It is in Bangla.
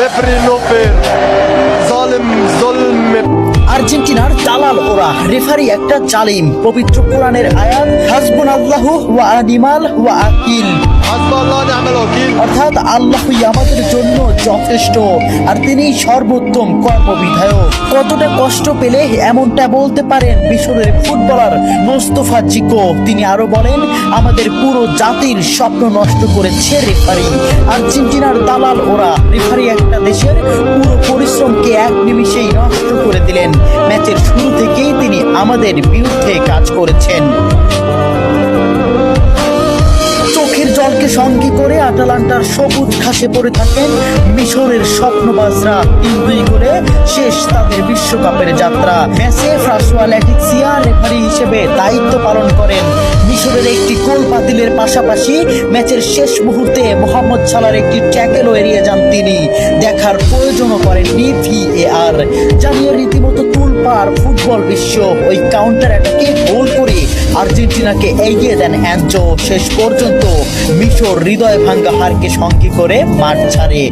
রেফারি নো ফেয়ার, জালিম জুলম। আর্জেন্টিনার দালাল ওরা, রেফারি একটা জালিম। পবিত্র কোরআনের আয়াত হাসবুনাল্লাহু ওয়া নিমাল ওয়াকিল, হাসবুল্লাহ ওয়া নি'মাল ওয়াকিল, অর্থাৎ আল্লাহই আমাদের জন্য যথেষ্ট আর তিনি সর্বোত্তম কর্মবিধায়ক। কতটা কষ্ট পেলে এমনটা বলতে পারেন মিশরের ফুটবলার মোস্তফা জিকো। তিনি আরো বলেন, আমাদের পুরো জাতির স্বপ্ন নষ্ট করেছে রেফারি। আর্জেন্টিনার দালাল ওরা, রেফারি একটা দেশের পুরো পরিশ্রমকে এক নিমিষেই নষ্ট করে দিলেন। ম্যাচের শুরু থেকেই তিনি আমাদের বিরুদ্ধে কাজ করেছেন। চোখের জলকে সঙ্গী করে আটালান্টার সবুজ ঘাসে পড়ে থাকেন মিশরের স্বপ্নবাজরা। 3-2 গোলে শেষ তাদের বিশ্বকাপের যাত্রা। ম্যাচে ফ্রাঁসোয়া ল্যাটিক্সিয়া রেফারি হিসেবে দায়িত্ব পালন করেন। মিশরের একটি গোল বাতিলের পাশাপাশি ম্যাচের শেষ মুহূর্তে মোহাম্মদ সালার একটি ট্যাকেলও এড়িয়ে যান তিনি। দেখার প্রয়োজনও করেননি VAR। জানিয়ে রীতিমতো তুলপাড় ফুটবল বিশ্ব। ওই কাউন্টার অ্যাটাকে গোল করে আর্জেন্টিনাকে এগিয়ে দেন অ্যানজো। শেষ পর্যন্ত মিশর হৃদয় ভাঙ্গা হারকে সঙ্গী করে মাঠ ছাড়ে।